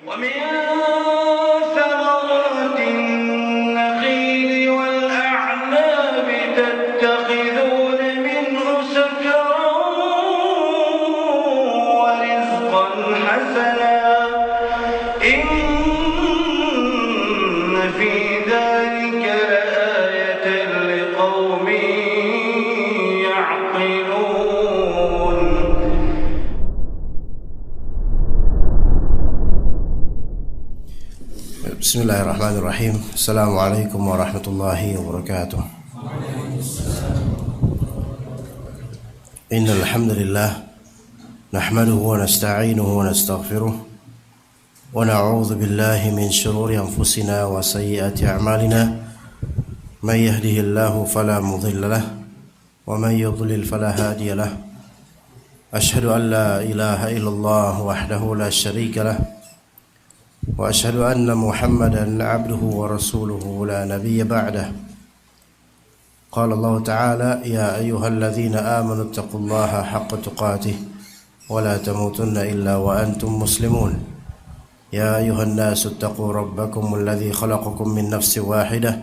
ومن ثمرات النخيل والأعناب تتخذون منه سكرا ورزقا حسنا إن في ذلك لآية لقوم يعقلون. Bismillahirrahmanirrahim. Assalamualaikum warahmatullahi wabarakatuh. Innal hamdalillah nahmaduhu wa nasta'inuhu wa nastaghfiruh wa na'udzu billahi min shururi anfusina wa sayyiati a'malina. May yahdihillahu fala mudilla lahu wa may yudlil fala hadiya lahu. Ashhadu an la ilaha illallah wahdahu la syarika lahu وأشهد أن محمدا عبده ورسوله لا نبي بعده. قال الله تعالى يا أيها الذين آمنوا اتقوا الله حق تقاته ولا تموتن إلا وأنتم مسلمون. يا أيها الناس اتقوا ربكم الذي خلقكم من نفس واحدة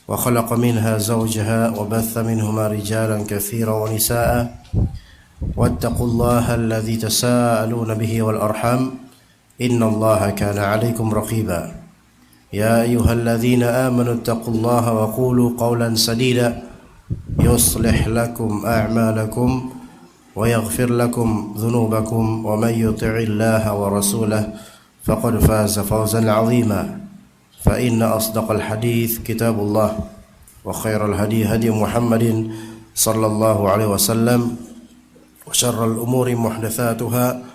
وخلق منها زوجها وبث منهما رجالا كثيرا ونساء واتقوا الله الذي تساءلون به والأرحام إن الله كان عليكم رقيبا. يا أيها الذين آمنوا اتقوا الله وقولوا قولا سديدا يصلح لكم أعمالكم ويغفر لكم ذنوبكم ومن يطع الله ورسوله فقد فاز فوزا عظيما. فإن أصدق الحديث كتاب الله وخير الهدي هدي محمد صلى الله عليه وسلم وشر الأمور محدثاتها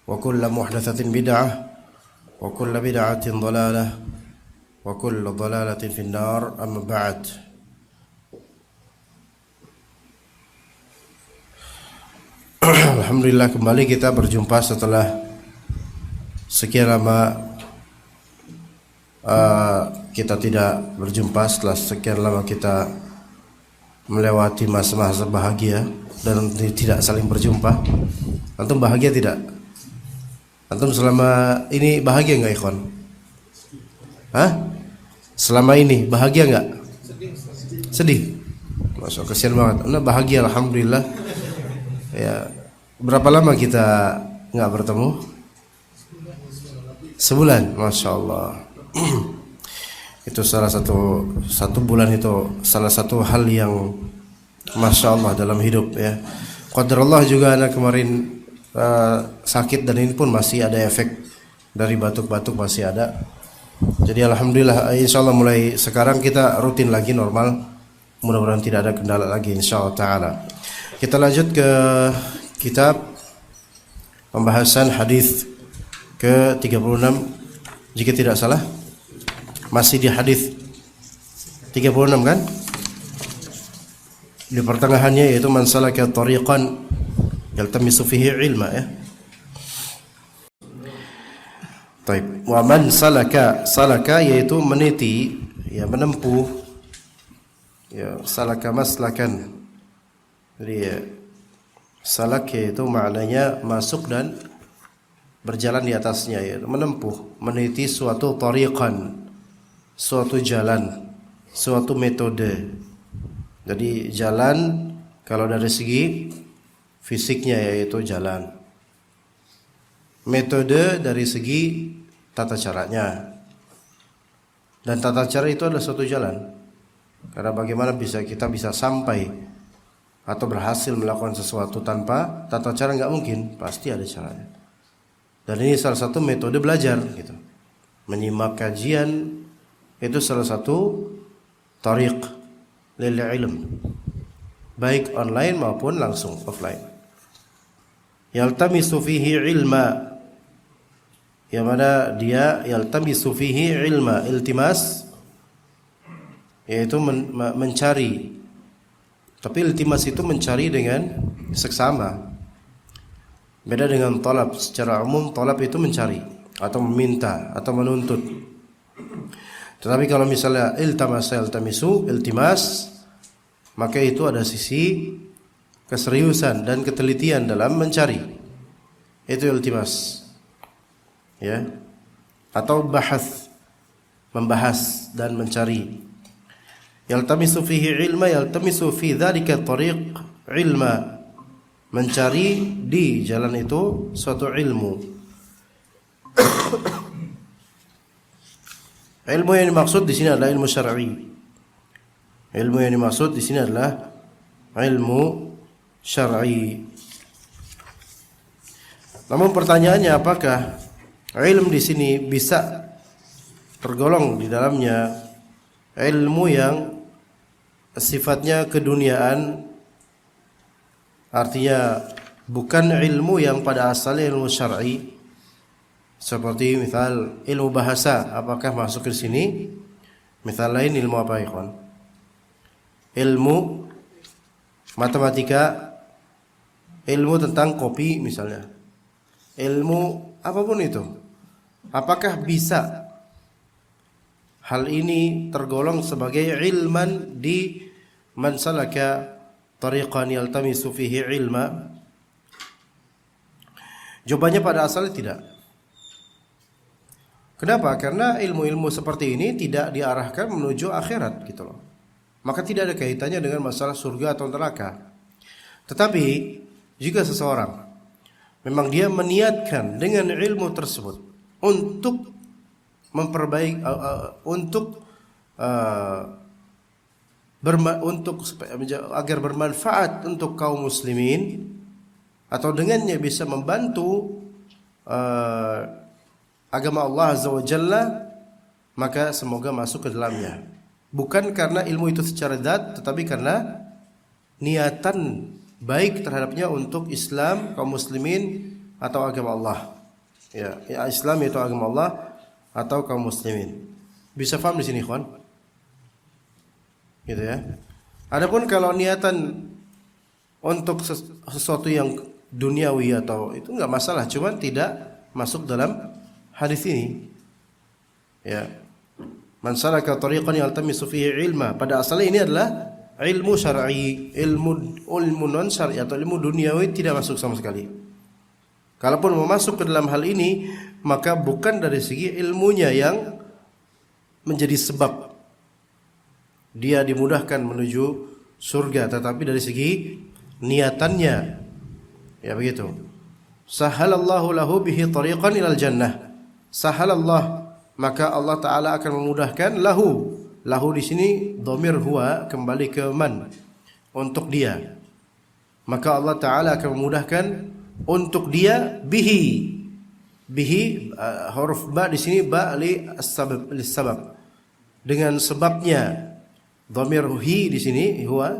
وكل محدثة بدعة وكل بدعة ضلالة وكل ضلالة في النار. أما بعد. Alhamdulillah, kembali kita berjumpa setelah sekian lama kita tidak berjumpa, setelah sekian lama kita melewati masa-masa bahagia dan tidak saling berjumpa. Antum bahagia tidak? Antum selama ini bahagia enggak, ikhwan? Hah? Selama ini bahagia enggak? Sedih. Masya Allah, kesian banget. Anda bahagia, alhamdulillah. Ya, berapa lama kita enggak bertemu? Sebulan, masya Allah. Itu salah satu bulan itu salah satu hal yang masya Allah dalam hidup ya. Qadarullah juga anak kemarin sakit dan ini pun masih ada efek dari batuk-batuk, masih ada. Jadi alhamdulillah, insyaallah mulai sekarang kita rutin lagi normal. Mudah-mudahan tidak ada kendala lagi insyaallah taala. Kita lanjut ke kitab pembahasan hadis ke-36 jika tidak salah. Masih di hadis 36 kan? Di pertengahannya yaitu man salaka tariqan yaltamisu fihi ilma ya. Baik, wa man salaka yaitu meniti ya, menempuh ya, salaka maslakan. Jadi ya, salak yaitu maknanya masuk dan berjalan di atasnya ya, menempuh, meniti suatu tariqan, suatu jalan, suatu metode. Jadi jalan kalau dari segi fisiknya yaitu jalan. Metode dari segi tata caranya. Dan tata cara itu adalah suatu jalan. Karena bagaimana kita bisa sampai atau berhasil melakukan sesuatu tanpa tata cara, nggak mungkin, pasti ada caranya. Dan ini salah satu metode belajar gitu. Menyimak kajian itu salah satu tariq lil ilm. Baik online maupun langsung offline. Yaltamisu fihi ilma, yang mana dia yaltamisu fihi ilma, iltimas yaitu mencari. Tapi iltimas itu mencari dengan seksama. Beda dengan talab. Secara umum talab itu mencari atau meminta atau menuntut. Tetapi kalau misalnya iltimas, maka itu ada sisi keseriusan dan ketelitian dalam mencari. Itu iltimas. ya, atau bahas, membahas dan mencari. Yaltamisu fihi ilma, yaltamisu fi dzalika tariq ilma, mencari di jalan itu suatu ilmu. Ilmu yang dimaksud di sini adalah ilmu syar'i. Ilmu yang dimaksud di sini adalah ilmu syar'i. Namun pertanyaannya, apakah ilmu di sini bisa tergolong di dalamnya ilmu yang sifatnya keduniaan, artinya bukan ilmu yang pada asalnya ilmu syar'i, seperti misal ilmu bahasa, apakah masuk ke sini? Misal lain ilmu apa, ikhwan? Ilmu matematika, ilmu tentang kopi misalnya, ilmu apapun itu, apakah bisa hal ini tergolong sebagai ilman di man salaka tariqan yaltamisu fihi ilma? Jawabannya pada asalnya tidak. Kenapa? Karena ilmu-ilmu seperti ini tidak diarahkan menuju akhirat gitu loh. Maka tidak ada kaitannya dengan masalah surga atau neraka. Tetapi jika seseorang memang dia meniatkan dengan ilmu tersebut untuk memperbaiki, agar bermanfaat untuk kaum muslimin, atau dengannya bisa membantu agama Allah Azza wa Jalla, maka semoga masuk ke dalamnya. Bukan karena ilmu itu secara zat, tetapi karena niatan baik terhadapnya untuk Islam, kaum muslimin, atau agama Allah. Ya, Islam itu agama Allah atau kaum muslimin. Bisa paham di sini, ikhwan? Gitu ya. Adapun kalau niatan untuk sesuatu yang duniawi atau itu enggak masalah, cuman tidak masuk dalam hadis ini. Ya. Man salaka tariqan yaltamisu fihi ilma, pada asalnya ini adalah ilmu syar'i, ilmu non syar'i atau ilmu duniawi tidak masuk sama sekali. Kalaupun mau masuk ke dalam hal ini, maka bukan dari segi ilmunya yang menjadi sebab dia dimudahkan menuju surga, tetapi dari segi niatannya. Ya begitu. Sahalallahu lahu bihi tariqan ilal jannah. Sahalallah, maka Allah Ta'ala akan memudahkan lahu. Lahu di sini dhamir huwa kembali ke man, untuk dia. Maka Allah Ta'ala akan memudahkan untuk dia bihi. Bihi huruf ba di sini ba li sabab. Dengan sebabnya. Dhamir hi di sini huwa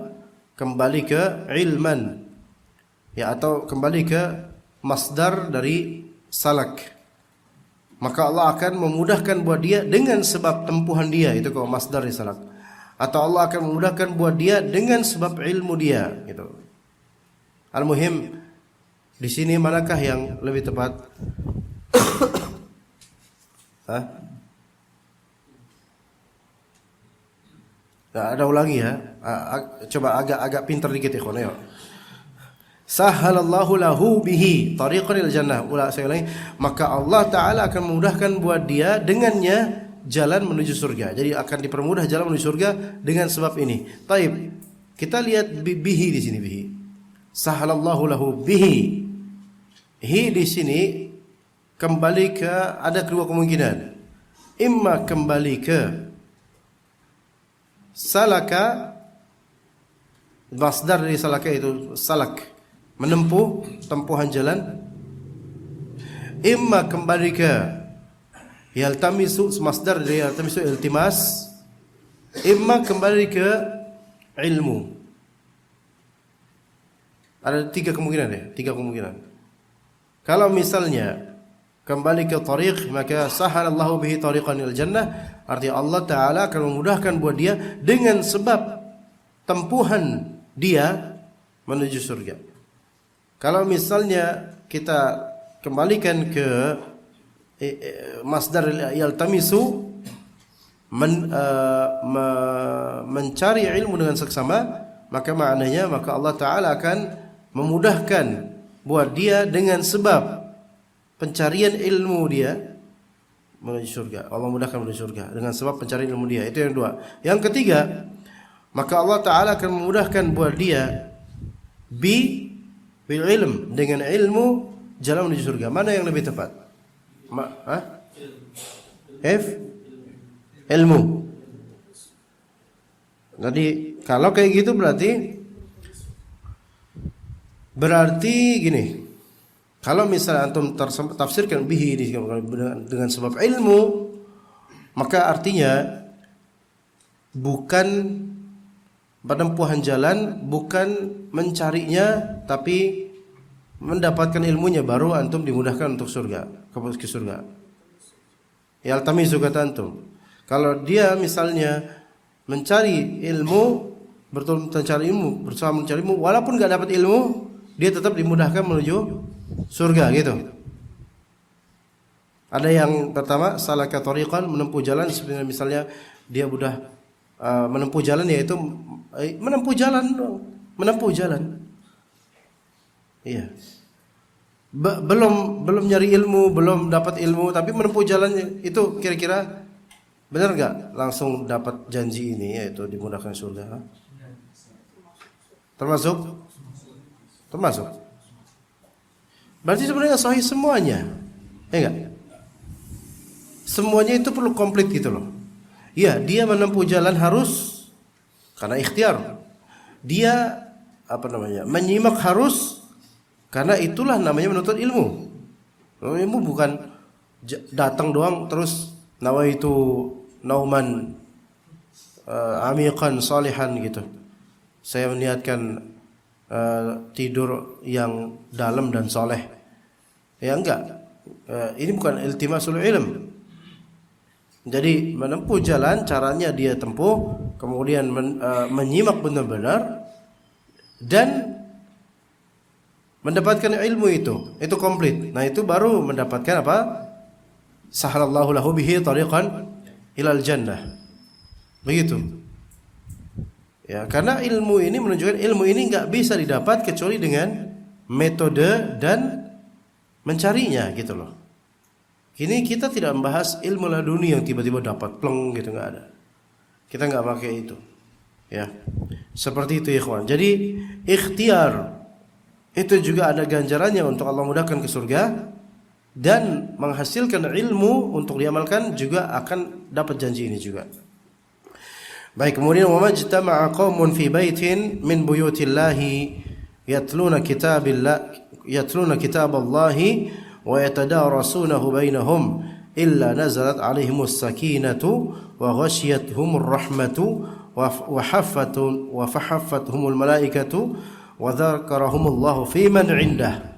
kembali ke ilman. Ya, atau kembali ke masdar dari salak. Maka Allah akan memudahkan buat dia dengan sebab tempuhan dia, itu kalau masdar di salak. Atau Allah akan memudahkan buat dia dengan sebab ilmu dia, gitu. Al-muhim di sini manakah yang lebih tepat? Hah? Nah, ada ulangi ya. Coba agak pintar dikit ikhwan, ayo. Sahalallahu lahu bihi tariqan ilal jannah. Saya ulangi, maka Allah Ta'ala akan memudahkan buat dia dengannya jalan menuju surga. Jadi akan dipermudah jalan menuju surga dengan sebab ini. Taib, kita lihat bihi di sini, bihi. Sahalallahu lahu bihi. Hi di sini kembali ke, ada kedua kemungkinan. Imma kembali ke salaka, masdar dari salaka itu salak, menempuh, tempuhan jalan. Imma kembali ke yaltamisu, masdar dari yaltamisu iltimas. Imma kembali ke ilmu. Ada tiga kemungkinan ya, tiga kemungkinan. Kalau misalnya kembali ke tariq, maka sahalallahu bihi tariqan ilal jannah, artinya Allah Ta'ala akan memudahkan buat dia dengan sebab tempuhan dia menuju surga. Kalau misalnya kita kembalikan ke masdar yaltamisu, mencari ilmu dengan seksama, maka maknanya maka Allah Ta'ala akan memudahkan buat dia dengan sebab pencarian ilmu dia menuju surga. Allah mudahkan menuju surga dengan sebab pencarian ilmu dia. Itu yang dua. Yang ketiga, maka Allah Ta'ala akan memudahkan buat dia bil ilm, dengan ilmu jalan menuju surga. Mana yang lebih tepat? Ilmu. Jadi kalau kayak gitu berarti gini. Kalau misalnya antum tafsirkan bihi dengan sebab ilmu, maka artinya bukan penempuhan jalan, bukan mencarinya, tapi mendapatkan ilmunya baru antum dimudahkan untuk surga, ke surga. Ya altamizu kata antum. Kalau dia misalnya mencari ilmu, mencari ilmu, walaupun enggak dapat ilmu, dia tetap dimudahkan menuju surga gitu. Ada yang pertama salaka tariqan, menempuh jalan, sebenarnya misalnya dia sudah menempuh jalan, yaitu menempuh jalan. Iya. Belum nyari ilmu, belum dapat ilmu, tapi menempuh jalannya, itu kira-kira benar enggak langsung dapat janji ini, yaitu dimudahkan surga? Termasuk? Berarti sebenarnya sahih semuanya. Ya enggak? Semuanya itu perlu komplit gitu loh. Ya, dia menempuh jalan harus karena ikhtiar. Dia menyimak harus karena itulah namanya menuntut ilmu. Ilmu bukan datang doang terus nawaitu nauman amiqan salihan gitu. Saya meniatkan tidur yang dalam dan soleh. Ya enggak. Ini bukan iltimasul ilm. Jadi menempuh jalan, caranya dia tempuh, kemudian menyimak benar-benar dan mendapatkan ilmu itu komplit. Nah, itu baru mendapatkan apa? Sahalallahu lahu bihi tariqan ilal jannah. Begitu. Ya, karena ilmu ini menunjukkan ilmu ini enggak bisa didapat kecuali dengan metode dan mencarinya gitu loh. Ini kita tidak membahas ilmu laduni yang tiba-tiba dapat pleng gitu, enggak ada. Kita enggak pakai itu. Ya. Seperti itu ikhwan. Jadi ikhtiar itu juga ada ganjarannya untuk Allah mudahkan ke surga, dan menghasilkan ilmu untuk diamalkan juga akan dapat janji ini juga. Baik, kemudian wa majtama'a qaumun fi baitin min buyutillahi yatluna kitaballahi wa yatadarasunahu bainahum illa nazalat alaihimus sakinatu wa ghashiyatuhumur rahmatu wa fahaffatuhumul malaikatu wa dzakarahumullahu fi man 'indah.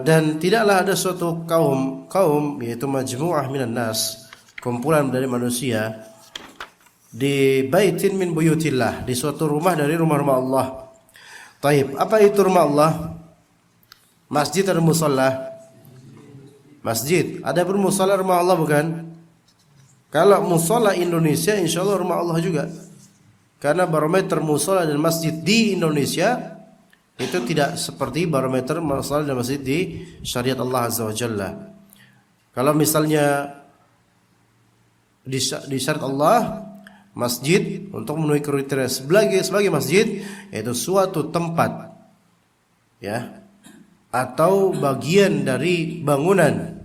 Dan tidaklah ada suatu kaum yaitu majmu'ah minan nas, kumpulan dari manusia, di baitin min buyutillah, di suatu rumah dari rumah-rumah Allah. Taib, apa itu rumah Allah? Masjid atau musalla? Masjid. Ada pun musalla rumah Allah bukan? Kalau musalla Indonesia insyaallah rumah Allah juga. Karena barometer musalla dan masjid di Indonesia itu tidak seperti barometer musalla dan masjid di syariat Allah Azza wa Jalla. Kalau misalnya di syariat Allah, masjid untuk memenuhi kriteria sebagai masjid yaitu suatu tempat, ya, atau bagian dari bangunan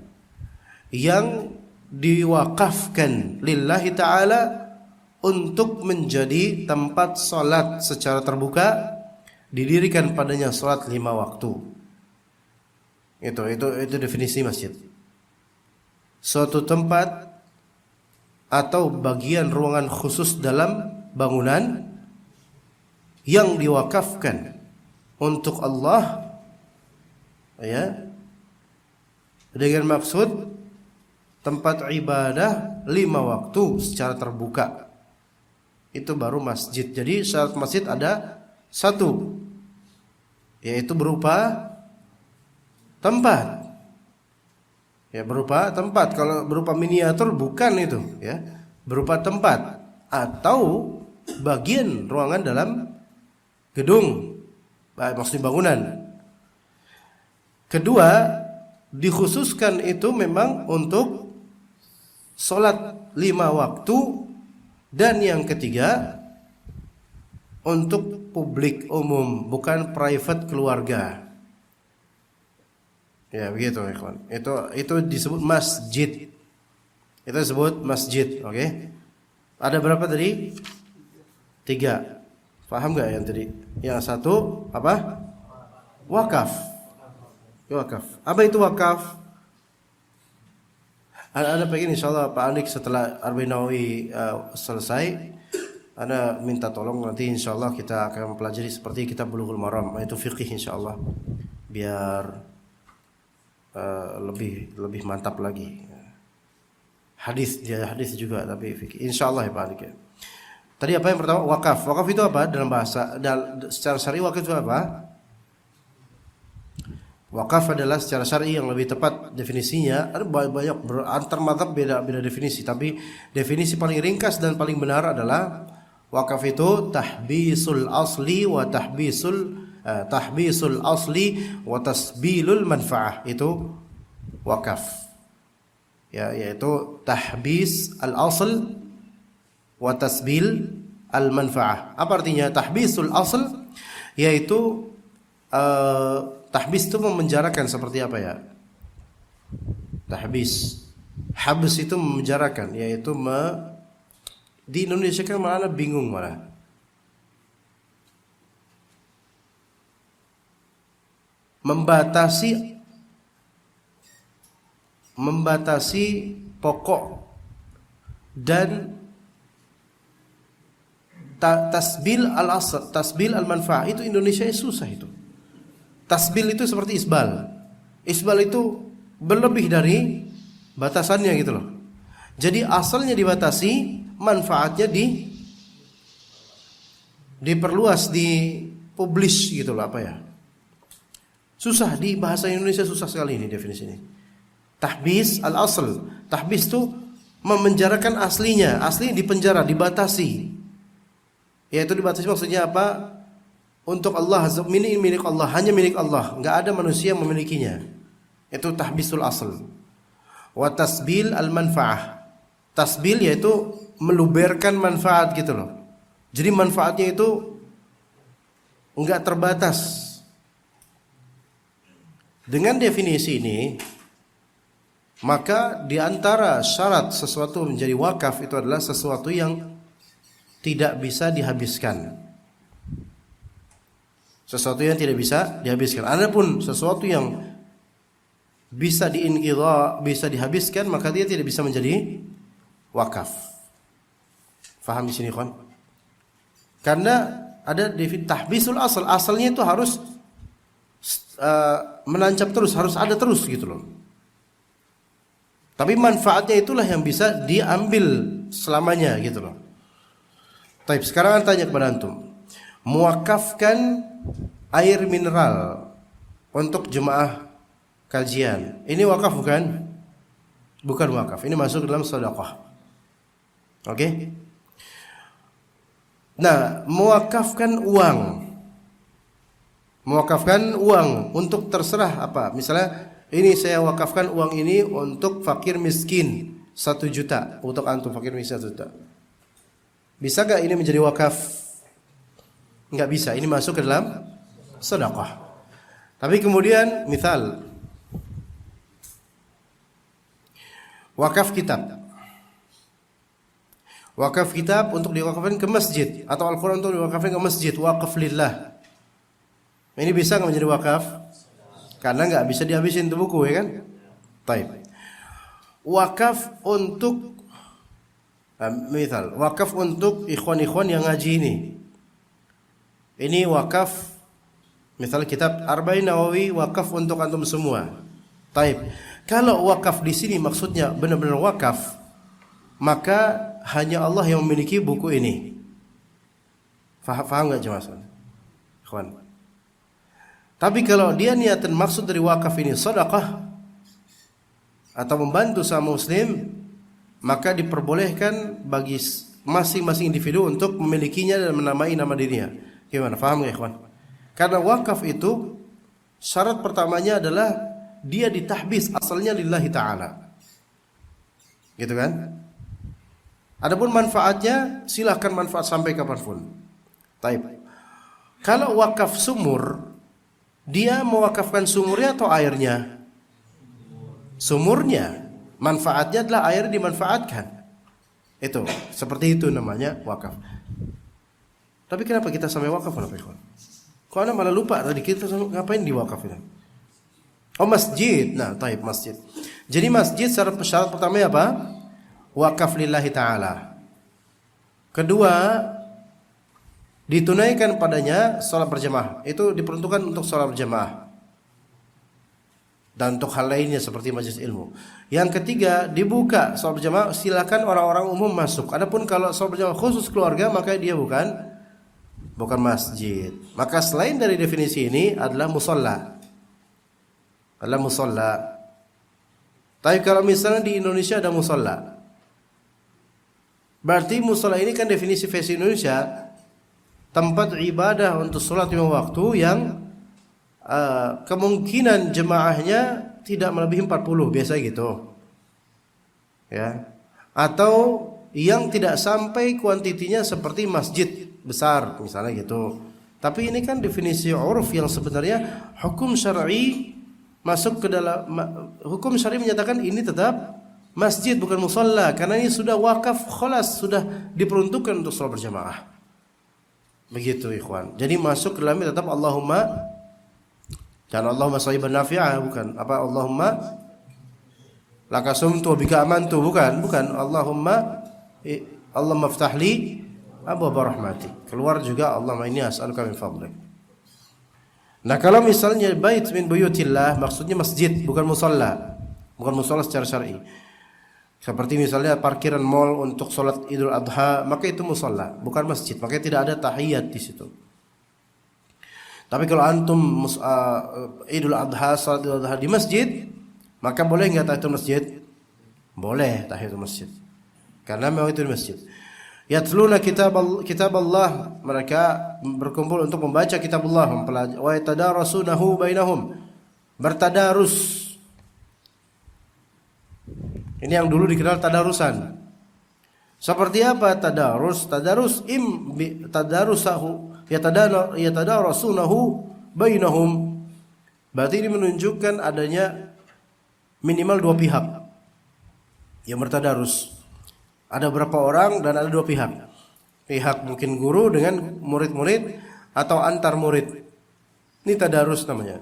yang diwakafkan lillahi ta'ala untuk menjadi tempat salat secara terbuka, didirikan padanya salat 5 waktu. Itu definisi masjid. Suatu tempat atau bagian ruangan khusus dalam bangunan yang diwakafkan untuk Allah, ya, dengan maksud tempat ibadah 5 waktu secara terbuka. Itu baru masjid. Jadi syarat masjid ada 1, yaitu berupa tempat. Ya, berupa tempat. Kalau berupa miniatur bukan itu, ya. Berupa tempat atau bagian ruangan dalam gedung, maksudnya bangunan. Kedua, dikhususkan itu memang untuk sholat 5 waktu. Dan yang ketiga, untuk publik umum, bukan private keluarga. Ya begitu ikhwan. Itu disebut masjid. Itu disebut masjid, oke? Ada berapa tadi? 3. Paham nggak yang tadi? Yang satu apa? Wakaf. Wakaf. Apa itu wakaf? Anda pengen insyaallah Pak Anik setelah Arba'in Nawawi selesai, Anda minta tolong nanti insyaallah kita akan mempelajari seperti kitab Bulughul Maram, itu fiqih insyaallah, biar lebih mantap lagi. Hadis juga tapi fikih insyaallah ya Pak Anik ya. Tadi apa yang pertama? Wakaf. Wakaf itu apa dalam bahasa? Secara syar'i wakaf itu apa? Wakaf adalah secara syar'i yang lebih tepat definisinya. Ada banyak antar mazhab beda definisi, tapi definisi paling ringkas dan paling benar adalah wakaf itu tahbisul asli wa tasbilul manfaah. Itu wakaf. Ya, yaitu tahbis al-asl wa tasbil al-manfaah. Apa artinya tahbisul asl? Yaitu tahbis itu memenjarakan, seperti apa ya? Tahbis, habs itu memenjarakan, yaitu di Indonesia kan malah bingung malah. Membatasi pokok dan tasbil al-asl, tasbil al-manfaah, itu Indonesia susah itu. Tasbil itu seperti isbal. Isbal itu berlebih dari batasannya gitu loh. Jadi asalnya dibatasi, manfaatnya diperluas, dipublish gitu loh, apa ya? Susah, di bahasa Indonesia susah sekali ini definisi ini. Tahbis al-asl. Tahbis itu memenjarakan aslinya, asli dipenjara, dibatasi. Yaitu dibatasi maksudnya apa? Untuk Allah, ini milik Allah, hanya milik Allah, enggak ada manusia yang memilikinya. Itu tahbisul asl. Wa tasbil al-manfaah. Tasbil yaitu meluberkan manfaat gitu loh. Jadi manfaatnya itu enggak terbatas. Dengan definisi ini, maka di antara syarat sesuatu menjadi wakaf itu adalah sesuatu yang tidak bisa dihabiskan. Sesuatu yang tidak bisa dihabiskan. Adapun sesuatu yang bisa diinqidha, bisa dihabiskan, maka dia tidak bisa menjadi wakaf. Faham di sini, kawan? Karena ada tahbisul asal, asalnya itu harus menancap terus, harus ada terus gitu loh. Tapi manfaatnya itulah yang bisa diambil selamanya gitu loh. Baik, sekarang tanya kepada antum. Muwakafkan air mineral untuk jemaah kajian. Ini wakaf bukan? Bukan wakaf. Ini masuk dalam sedekah. Oke? Nah, mewakafkan uang. Mewakafkan uang untuk terserah apa? Misalnya, ini saya wakafkan uang ini untuk fakir miskin 1 juta. Untuk antum fakir miskin 1 juta. Bisa gak ini menjadi wakaf? Enggak bisa, ini masuk ke dalam sedekah. Tapi kemudian misal wakaf kitab. Wakaf kitab untuk diwakafkan ke masjid, atau Al-Quran untuk diwakafkan ke masjid, wakaf lillah. Ini bisa enggak menjadi wakaf? Karena enggak bisa dihabisin itu buku, ya kan? Baik. Wakaf untuk misal wakaf untuk ikhwan-ikhwan yang ngaji ini. Ini wakaf, misalnya kitab Arba'in Nawawi wakaf untuk antum semua. Taib. Kalau wakaf di sini maksudnya benar-benar wakaf, maka hanya Allah yang memiliki buku ini. Faham enggak jemaah? Ikhwan. Tapi kalau dia niatan maksud dari wakaf ini sedekah atau membantu sama muslim, maka diperbolehkan bagi masing-masing individu untuk memilikinya dan menamai nama dirinya. Gimana? Faham ya ikhwan? Karena wakaf itu Syarat pertamanya adalah dia ditahbis, asalnya lillahi ta'ala. Gitu kan? Adapun manfaatnya, silahkan manfaat sampai kapanpun. Taib. Kalau wakaf sumur, dia mewakafkan sumurnya atau airnya? Sumurnya. Manfaatnya adalah air dimanfaatkan. Itu, seperti itu namanya wakaf. Tapi kenapa kita sampai wakaf? Kok Anda malah lupa tadi kita ngapain di wakaf itu? Oh, masjid. Nah, taib, masjid. Jadi masjid syarat pertamanya apa? Wakaf lillahi ta'ala. Kedua, ditunaikan padanya sholat berjamaah. Itu diperuntukkan untuk sholat berjamaah. Dan untuk hal lainnya seperti majelis ilmu. Yang ketiga, dibuka sholat berjamaah, silakan orang-orang umum masuk. Adapun kalau sholat berjamaah khusus keluarga, maka dia bukan masjid. Maka selain dari definisi ini adalah musolla. Adalah musolla. Tapi kalau misalnya di Indonesia ada musolla, berarti musolla ini kan definisi versi Indonesia, tempat ibadah untuk sholat 5 waktu yang kemungkinan jemaahnya tidak melebihi 40, biasa gitu. Ya. Atau yang tidak sampai kuantitinya seperti masjid besar misalnya gitu. Tapi ini kan definisi uruf yang sebenarnya hukum syar'i masuk ke dalam hukum syar'i menyatakan ini tetap masjid bukan musalla karena ini sudah wakaf khalas, sudah diperuntukkan untuk salat berjamaah. Begitu ikhwan. Jadi masuk ke dalamnya tetap Allahumma, jangan Allahumma shayyiban nafi'ah, bukan. Apa Allahumma laka sumtu wa bika amantu, bukan Allahumma ftahli abwaaba rahmatik. Keluar juga Allahumma inni as'aluka min fadlik. Nah, kalau misalnya bait min buyutillah maksudnya masjid bukan musalla. Bukan musalla secara syar'i. Seperti misalnya parkiran mall untuk salat Idul Adha, maka itu musalla, bukan masjid. Maka tidak ada tahiyat di situ. Tapi kalau antum Idul Adha, salat Idul Adha di masjid, maka boleh enggak tahiyatul masjid? Boleh tahiyatul masjid. Karena memang itu di masjid. Yatluna kitab Allah, mereka berkumpul untuk membaca kitab Allah, mempelajari. Wa yatadarasunahu bainahum, bertadarus. Ini yang dulu dikenal tadarusan. Seperti apa tadarus? Tadarusahu yatadarasunahu bainahum. Berarti ini menunjukkan adanya minimal 2 pihak yang bertadarus. Ada berapa orang dan ada 2 pihak. Pihak mungkin guru dengan murid-murid atau antar murid. Ini tadarus namanya.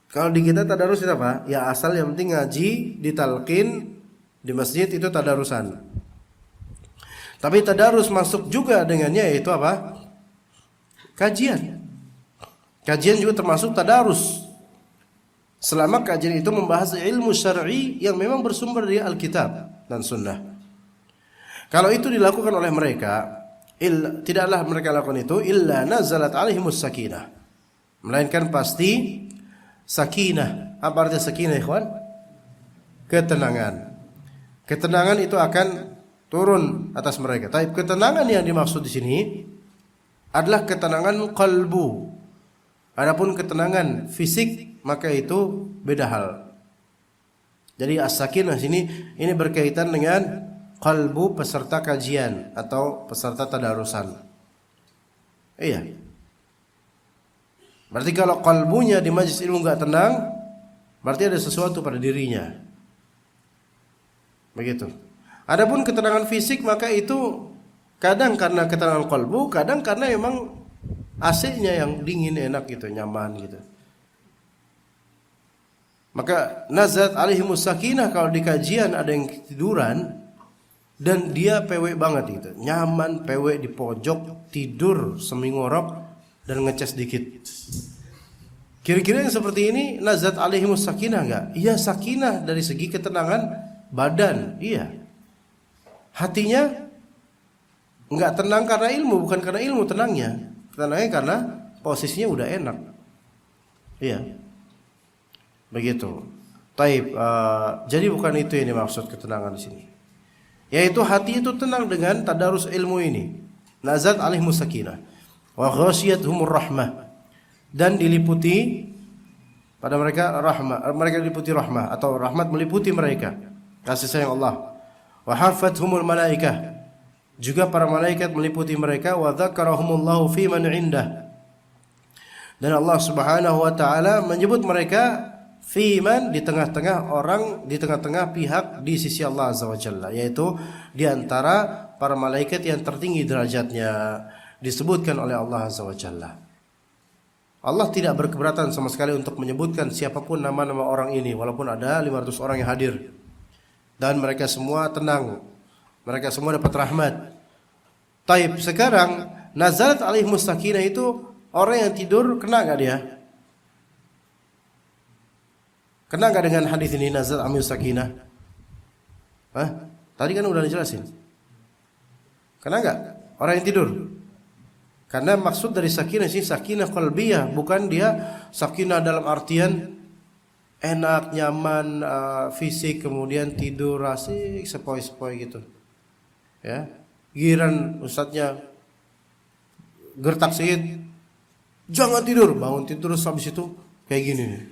Kalau di kita tadarus itu apa? Ya asal yang penting ngaji, ditalqin di masjid itu tadarusan. Tapi tadarus masuk juga dengannya yaitu apa? Kajian. Kajian juga termasuk tadarus. Selama kajian itu membahas ilmu syar'i yang memang bersumber dari Alkitab dan Sunnah. Kalau itu dilakukan oleh mereka, tidaklah mereka lakukan itu illa nazalat alaihimus sakinah. Melainkan pasti sakinah. Apa artinya sakinah, ikhwan? Ketenangan. Ketenangan itu akan turun atas mereka. Tapi ketenangan yang dimaksud di sini adalah ketenangan qalbu. Adapun ketenangan fisik maka itu beda hal. Jadi as-sakinah sini ini berkaitan dengan qalbu peserta kajian atau peserta tadarusan. Iya. Berarti kalau qalbunya di majelis ilmu enggak tenang, berarti ada sesuatu pada dirinya. Begitu. Adapun ketenangan fisik maka itu kadang karena ketenangan qalbu, kadang karena memang AC-nya yang dingin enak gitu, nyaman gitu. Maka nazat alaihimus sakinah kalau di kajian ada yang tiduran dan dia pewek banget gitu. Nyaman pewek di pojok, tidur semingorok dan ngeces dikit. Kira-kira yang seperti ini nazat alaihimus sakinah enggak? Iya, sakinah dari segi ketenangan badan, iya. Hatinya enggak tenang karena ilmu, bukan karena ilmu tenangnya. Tenangnya karena posisinya udah enak. Iya. Begitu. Taib. Jadi bukan itu yang dimaksud ketenangan di sini. Yaitu hati itu tenang dengan tadarus ilmu ini. Nazat alaihimus sakinah wa ghasyiyatuhumur rahmah, dan diliputi Pada mereka rahmah, mereka diliputi rahmah atau rahmat meliputi mereka. Kasih sayang Allah. Wa hafathumul malaikah. Juga para malaikat meliputi mereka. Wa dzakarahumullahu fi man indah. Dan Allah Subhanahu wa taala menyebut mereka fi man, di tengah-tengah orang, di tengah-tengah pihak di sisi Allah Azza wa Jalla, yaitu di antara para malaikat yang tertinggi derajatnya disebutkan oleh Allah Azza wa Jalla. Allah tidak berkeberatan sama sekali untuk menyebutkan siapapun nama-nama orang ini, walaupun ada 500 orang yang hadir. Dan mereka semua tenang, mereka semua dapat rahmat. Taib, sekarang nazalat alaihimus sakinah itu orang yang tidur kena gak dia? Kena gak dengan hadis ini nazalat alaihimus sakinah? Hah? Tadi kan udah dijelasin. Kena gak orang yang tidur? Karena maksud dari sakinah sih sakinah qalbiyah, bukan dia sakinah dalam artian enak, nyaman, fisik, kemudian tidur asik, sepoi-sepoi gitu. Ya, giliran ustadznya gertak sedikit, jangan tidur, bangun tidur terus habis itu kayak gini nih.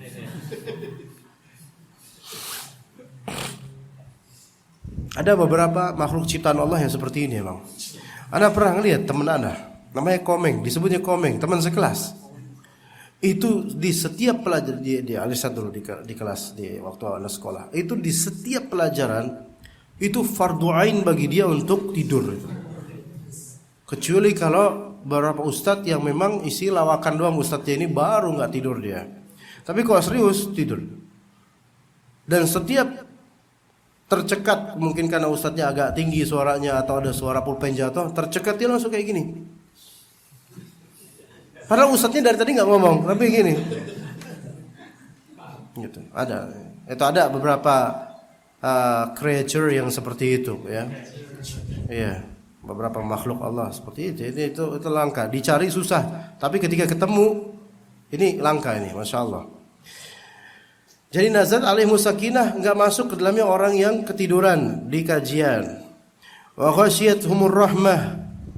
Ada beberapa makhluk ciptaan Allah yang seperti ini emang. Ana pernah ngeliat teman ana, namanya Komeng, disebutnya Komeng, teman sekelas. Itu di setiap pelajaran di Alisa dulu di kelas di waktu anak sekolah. Itu di setiap pelajaran itu fardu ain bagi dia untuk tidur. Kecuali kalau beberapa ustadz yang memang isi lawakan doang, ustadznya ini baru nggak tidur dia. Tapi kalau serius tidur. Dan setiap tercekat, mungkin karena ustadznya agak tinggi suaranya atau ada suara pulpen jatuh, tercekat dia langsung kayak gini. Padahal ustadznya dari tadi nggak ngomong, tapi gini. Gitu. Ada beberapa creature yang seperti itu, ya. Iya, beberapa makhluk Allah seperti itu. Itu langka, dicari susah, tapi ketika ketemu ini langka ini, masya Allah. Jadi nazar alaihimus sakinah enggak masuk ke dalamnya orang yang ketiduran di kajian. Wa ghasyiyatuhumur rahmah,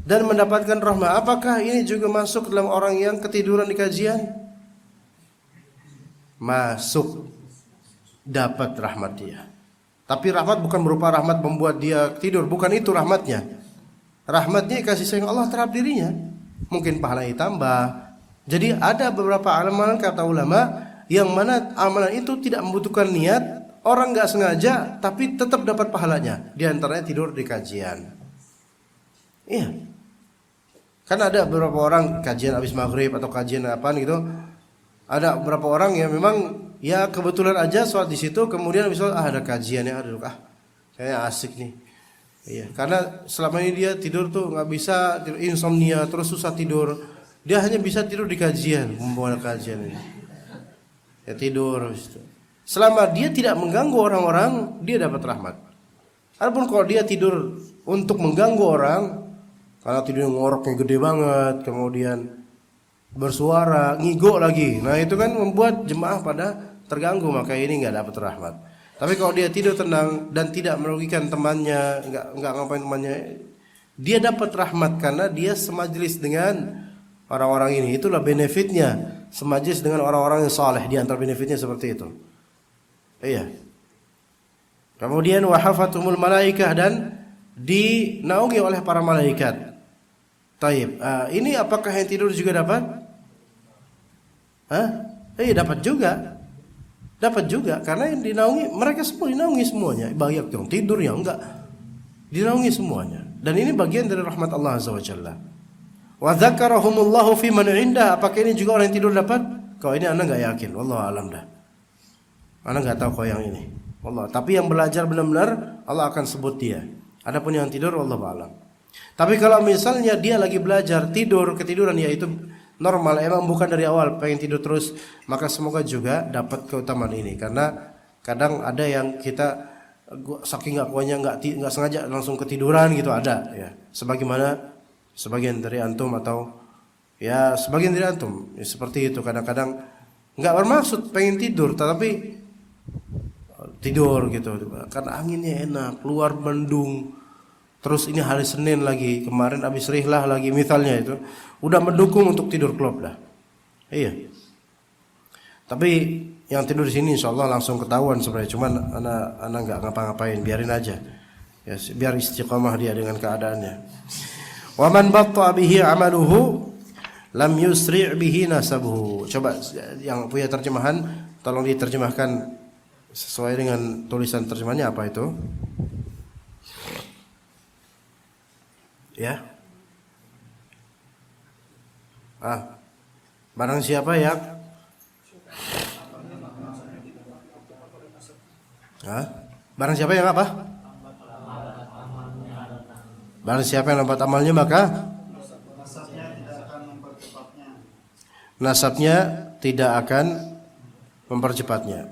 dan mendapatkan rahmah. Apakah ini juga masuk ke dalam orang yang ketiduran di kajian? Masuk, dapat rahmat dia. Tapi rahmat bukan berupa rahmat membuat dia tidur, bukan itu rahmatnya. Rahmatnya kasih sayang Allah terhadap dirinya. Mungkin pahalanya tambah. Jadi ada beberapa amalan kata ulama yang mana amalan itu tidak membutuhkan niat, orang nggak sengaja tapi tetap dapat pahalanya. Di antaranya tidur di kajian. Iya. Kan ada beberapa orang kajian habis maghrib atau kajian apa gitu. Ada beberapa orang yang memang ya kebetulan aja sholat di situ, kemudian habis ada kajian ya, kayaknya asik nih. Iya. Karena selama ini dia tidur tuh nggak bisa, insomnia terus susah tidur. Dia hanya bisa tidur di kajian, membawa kajian ini. Ya tidur itu. Selama dia tidak mengganggu orang-orang, dia dapat rahmat. Adapun kalau dia tidur untuk mengganggu orang, karena tidur ngoroknya gede banget, kemudian bersuara, ngigo lagi. Nah itu kan membuat jemaah pada terganggu, maka ini nggak dapat rahmat. Tapi kalau dia tidur tenang dan tidak merugikan temannya, nggak ngapain temannya, dia dapat rahmat karena dia semajlis dengan orang-orang ini. Itulah benefitnya semajlis dengan orang-orang yang saleh, di antara benefitnya seperti itu. Iya. Kemudian wahafatumul malaikah, dan dinaungi oleh para malaikat. Taib. Ini apakah yang tidur juga dapat? Dapat juga. Dapat juga karena yang dinaungi mereka semua, dinaungi semuanya. Banyak yang tidur yang enggak. Dinaungi semuanya. Dan ini bagian dari rahmat Allah Azza wa Jalla. Wa dzakarahumullahu fi man indah. Apakah ini juga orang yang tidur dapat? Kalau ini anda nggak yakin, wallahu alam dah. Anda nggak tahu kalau yang ini. Allah. Tapi yang belajar benar-benar Allah akan sebut dia. Adapun yang tidur, wallahu alam. Tapi kalau misalnya dia lagi belajar tidur ketiduran, ya itu normal. Emang bukan dari awal pengen tidur terus, maka semoga juga dapat keutamaan ini. Karena kadang ada yang kita saking nggak kuatnya nggak sengaja langsung ketiduran gitu, ada ya. Sebagaimana sebagian dari antum atau ya sebagian dari antum ya, seperti itu kadang-kadang nggak bermaksud pengen tidur tetapi tidur gitu karena anginnya enak, keluar mendung, terus ini hari Senin lagi, kemarin habis rihlah lagi misalnya, itu udah mendukung untuk tidur klop dah. Iya. Tapi yang tidur di sini insyaallah langsung ketahuan sebenarnya, cuman ana nggak ngapa-ngapain, biarin aja. Ya, biar istiqamah dia dengan keadaannya. Wa man batta bihi amaluhu lam yusri' bihi nasabuhu. Coba yang punya terjemahan tolong diterjemahkan sesuai dengan tulisan terjemahannya apa itu? Ya. Barang siapa yang barang siapa yang apa? Barang siapa yang lambat amalnya maka nasabnya tidak akan mempercepatnya.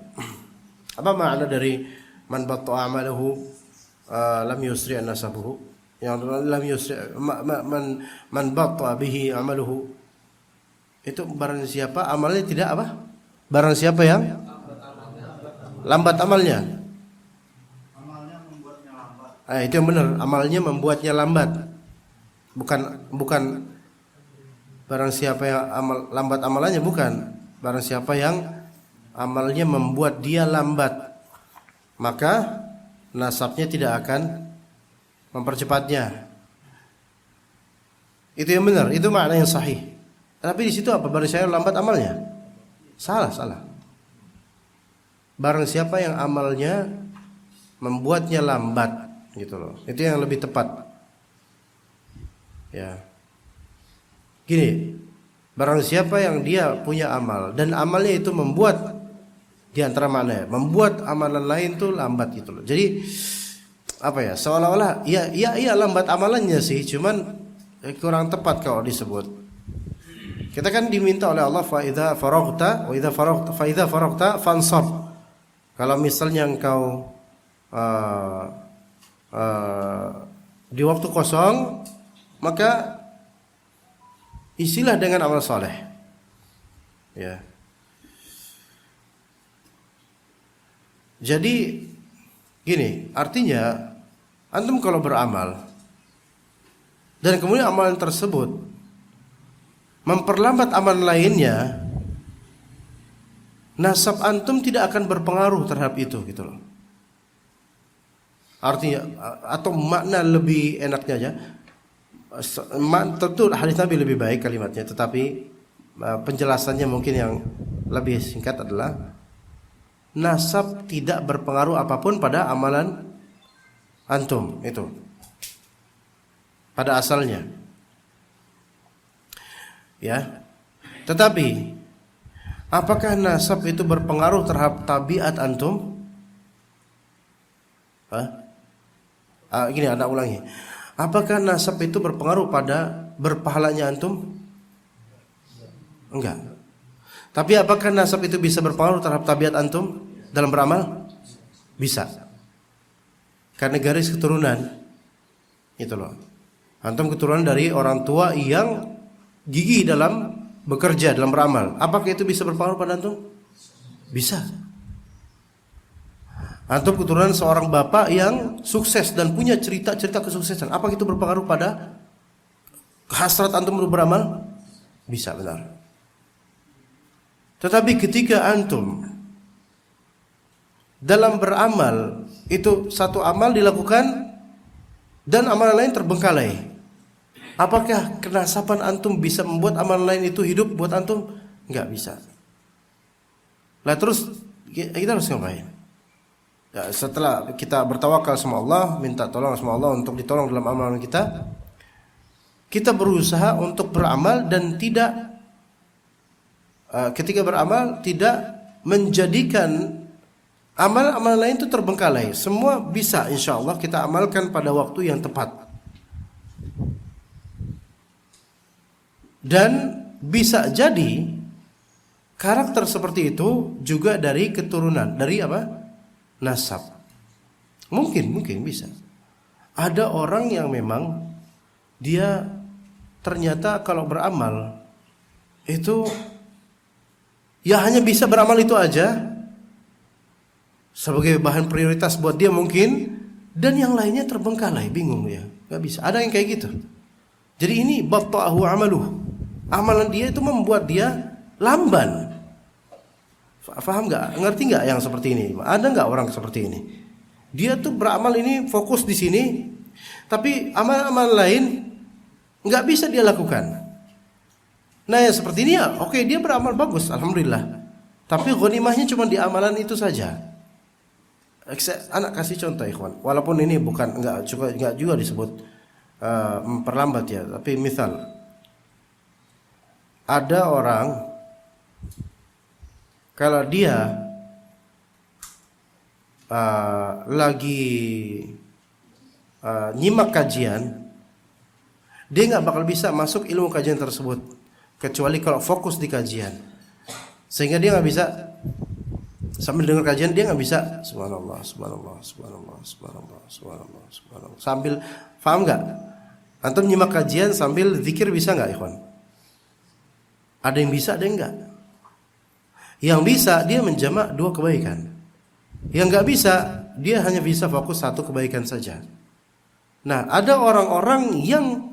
Apa makna dari man batta amalahu lam yusri' nasabuhu? Yang lam yusri' man batta bihi amaluhu itu barang siapa amalnya tidak apa? Barang siapa yang lambat amalnya? Itu yang benar, amalnya membuatnya lambat. Bukan barang siapa yang lambat amalannya, bukan. Barang siapa yang amalnya membuat dia lambat, maka nasabnya tidak akan mempercepatnya. Itu yang benar, itu makna yang sahih. Tapi di situ apa? Barang siapa yang lambat amalnya? Salah. Barang siapa yang amalnya membuatnya lambat, gitu loh. Itu yang lebih tepat. Ya. Gini, barang siapa yang dia punya amal dan amalnya itu membuat di antara mana ya? Membuat amalan lain tuh lambat gitu loh. Jadi apa ya? Seolah-olah ya lambat amalannya sih, cuman kurang tepat kalau disebut. Kita kan diminta oleh Allah fa idza faraghta fansab. Kalau misalnya engkau di waktu kosong, maka isilah dengan amal soleh. Ya. Jadi gini, artinya antum kalau beramal dan kemudian amalan tersebut memperlambat amalan lainnya, nasab antum tidak akan berpengaruh terhadap itu, gitu loh. Artinya atau makna lebih enaknya aja, tentu hadis Nabi lebih baik kalimatnya, tetapi penjelasannya mungkin yang lebih singkat adalah nasab tidak berpengaruh apapun pada amalan antum itu pada asalnya, ya. Tetapi apakah nasab itu berpengaruh terhadap tabiat antum? Gini, Anda ulangi. Apakah nasab itu berpengaruh pada berpahalanya antum? Enggak. Tapi apakah nasab itu bisa berpengaruh terhadap tabiat antum dalam beramal? Bisa. Karena garis keturunan itu loh. Antum keturunan dari orang tua yang gigih dalam bekerja, dalam beramal. Apakah itu bisa berpengaruh pada antum? Bisa. Antum keturunan seorang bapak yang sukses dan punya cerita-cerita kesuksesan. Apakah itu berpengaruh pada hasrat antum beramal? Bisa, benar. Tetapi ketika antum dalam beramal, itu satu amal dilakukan dan amalan lain terbengkalai, apakah kenasaban antum bisa membuat amalan lain itu hidup buat antum? Enggak bisa. Lah terus kita harus ngapain? Ya, setelah kita bertawakal sama Allah, minta tolong sama Allah untuk ditolong dalam amalan kita, kita berusaha untuk beramal dan tidak ketika beramal tidak menjadikan amal-amal lain itu terbengkalai. Semua bisa insyaallah kita amalkan pada waktu yang tepat. Dan bisa jadi karakter seperti itu juga dari keturunan, dari apa? Nasab. Mungkin bisa. Ada orang yang memang dia ternyata kalau beramal itu ya hanya bisa beramal itu aja sebagai bahan prioritas buat dia mungkin, dan yang lainnya terbengkalai, bingung ya, nggak bisa. Ada yang kayak gitu. Jadi ini batta'ahu amaluh, amalan dia itu membuat dia lamban. Faham nggak? Ngerti nggak yang seperti ini? Ada nggak orang seperti ini? Dia tuh beramal ini fokus di sini, tapi amal-amal lain nggak bisa dia lakukan. Nah yang seperti ini ya, oke dia beramal bagus, alhamdulillah. Tapi ghanimahnya cuma di amalan itu saja. Anak kasih contoh ikhwan, walaupun ini bukan nggak juga disebut memperlambat ya, tapi misal ada orang kalau dia lagi nyimak kajian, dia nggak bakal bisa masuk ilmu kajian tersebut kecuali kalau fokus di kajian, sehingga dia nggak bisa sambil dengar kajian, dia nggak bisa subhanallah subhanallah subhanallah subhanallah subhanallah subhanallah sambil, paham nggak? Antum nyimak kajian sambil zikir bisa nggak ikhwan? Ada yang bisa, ada yang enggak. Yang bisa dia menjamak dua kebaikan. Yang enggak bisa dia hanya bisa fokus satu kebaikan saja. Nah, ada orang-orang yang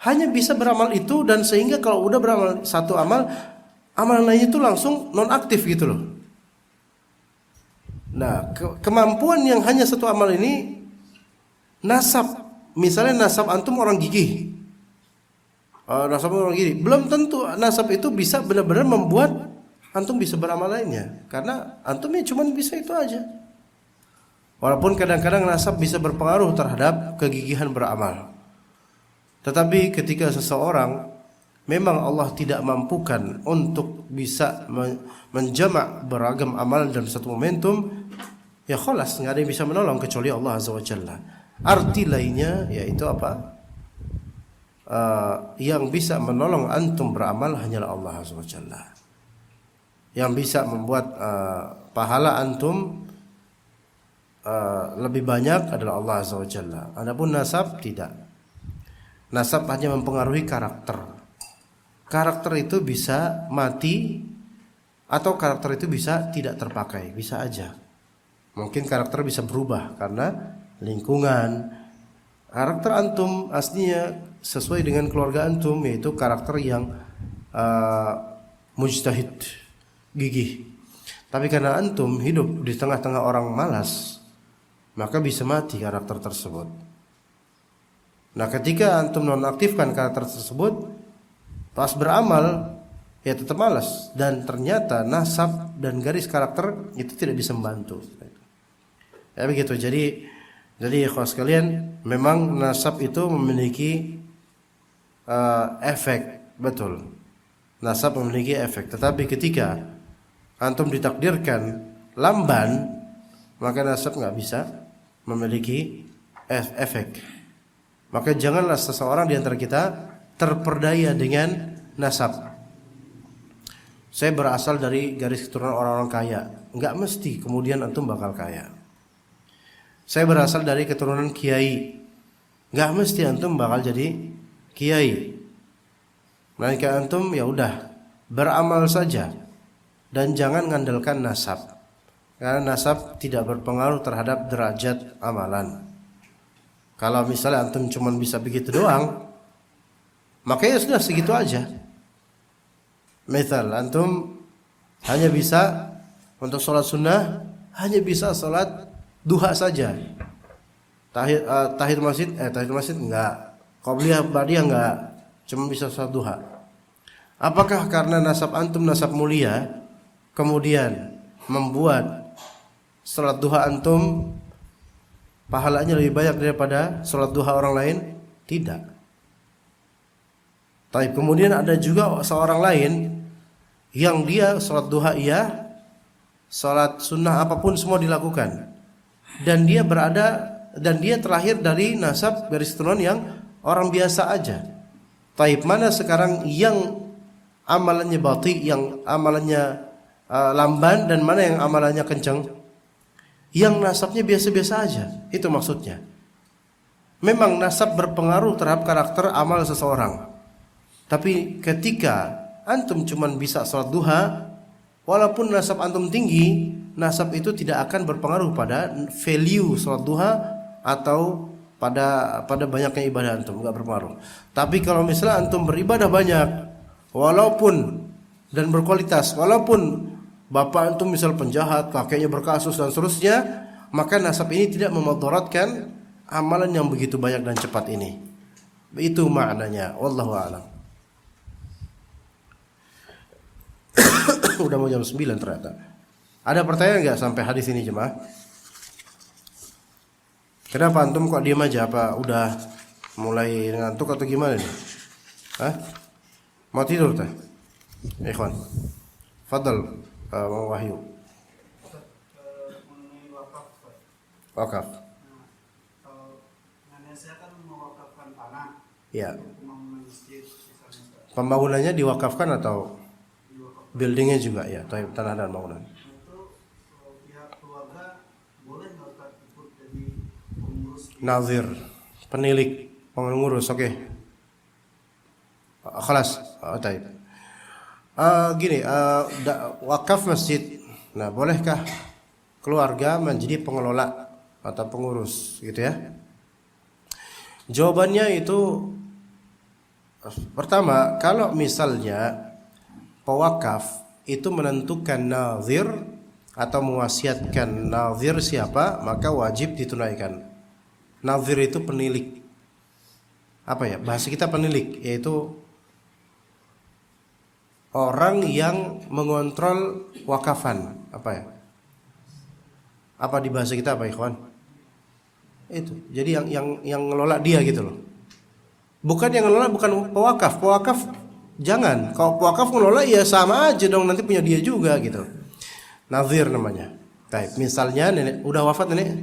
hanya bisa beramal itu, dan sehingga kalau udah beramal satu amal, amalan lainnya itu langsung nonaktif gitu loh. Nah, kemampuan yang hanya satu amal ini, nasab, misalnya nasab antum orang gigih. Nasab orang gini, belum tentu nasab itu bisa benar-benar membuat antum bisa beramal lainnya, karena antumnya cuma bisa itu aja. Walaupun kadang-kadang nasab bisa berpengaruh terhadap kegigihan beramal, tetapi ketika seseorang memang Allah tidak mampukan untuk bisa menjamak beragam amalan dalam satu momentum, ya khalas, nggak ada yang bisa menolong kecuali Allah Azza wa Jalla. Arti lainnya yaitu apa? Yang bisa menolong antum beramal hanyalah Allah Azza wa Jalla. Yang bisa membuat pahala antum lebih banyak adalah Allah Azza wa Jalla. Adapun nasab tidak. Nasab hanya mempengaruhi karakter. Karakter itu bisa mati atau karakter itu bisa tidak terpakai, bisa aja. Mungkin karakter bisa berubah karena lingkungan. Karakter antum aslinya sesuai dengan keluarga antum, yaitu karakter yang mujtahid, gigih. Tapi karena antum hidup di tengah-tengah orang malas, maka bisa mati karakter tersebut. Nah, ketika antum nonaktifkan karakter tersebut, pas beramal ya tetap malas, dan ternyata nasab dan garis karakter itu tidak bisa membantu. Ya begitu. Jadi ikhwan sekalian, memang nasab itu memiliki efek, betul. Nasab memiliki efek, tetapi ketika antum ditakdirkan lamban, maka nasab nggak bisa memiliki efek. Maka janganlah seseorang di antara kita terperdaya dengan nasab. Saya berasal dari garis keturunan orang-orang kaya, nggak mesti kemudian antum bakal kaya. Saya berasal dari keturunan kiai, nggak mesti antum bakal jadi kiai. Melainkan antum ya udah beramal saja dan jangan ngandalkan nasab, karena nasab tidak berpengaruh terhadap derajat amalan. Kalau misalnya antum cuma bisa begitu doang, maka ya sudah segitu aja. Misal antum hanya bisa untuk sholat sunnah, hanya bisa sholat duha saja. Tahiyat masjid enggak, qabliyah ba'diyah enggak, cuma bisa sholat duha. Apakah karena nasab antum nasab mulia kemudian membuat sholat duha antum pahalanya lebih banyak daripada sholat duha orang lain? Tidak. Tapi kemudian ada juga seorang lain yang dia sholat duha iya, sholat sunnah apapun semua dilakukan, dan dia terlahir dari nasab garis keturunan yang orang biasa aja. Taib mana sekarang yang amalannya batik, yang amalannya lamban, dan mana yang amalannya kencang? Yang nasabnya biasa-biasa aja. Itu maksudnya. Memang nasab berpengaruh terhadap karakter amal seseorang. Tapi ketika antum cuman bisa sholat duha, walaupun nasab antum tinggi, nasab itu tidak akan berpengaruh pada value sholat duha atau pada banyaknya ibadah antum, enggak berpengaruh. Tapi kalau misalnya antum beribadah banyak, walaupun dan berkualitas, walaupun bapak antum misal penjahat, kakeknya berkasus dan seterusnya, maka nasab ini tidak memudaratkan amalan yang begitu banyak dan cepat ini. Itu maknanya. Wallahu a'lam. Udah mau jam 9 ternyata. Ada pertanyaan nggak sampai hadis ini jemaah? Kenapa antum kok diam aja? Apa udah mulai ngantuk atau gimana nih? Hah? Mau tidur teh? Ikhwan. Fadal, Bang Wahyu. Wakaf. Saya kan mewakafkan tanah. Ya. Pembangunan masjid misalnya. Pembangunannya diwakafkan atau buildingnya juga ya, tanah dan bangunan. Itu pihak keluarga boleh nggak ikut jadi pengurus? Nazir, penilik, pengurus, oke. Khalas, taib. Gini, wakaf masjid. Nah, bolehkah keluarga menjadi pengelola atau pengurus, gitu ya? Jawabannya itu pertama, kalau misalnya pewakaf itu menentukan nazir atau mewasiatkan nazir siapa, maka wajib ditunaikan. Nazir itu penilik. Apa ya? Bahasa kita penilik, yaitu orang yang mengontrol wakafan. Apa ya? Apa di bahasa kita apa, ikhwan? Itu. Jadi yang ngelola dia gitu loh. Bukan yang ngelola, bukan pewakaf. Pewakaf jangan. Kalau pewakaf ngelola ya sama aja dong, nanti punya dia juga gitu. Nazir namanya. Baik, misalnya nenek udah wafat nenek.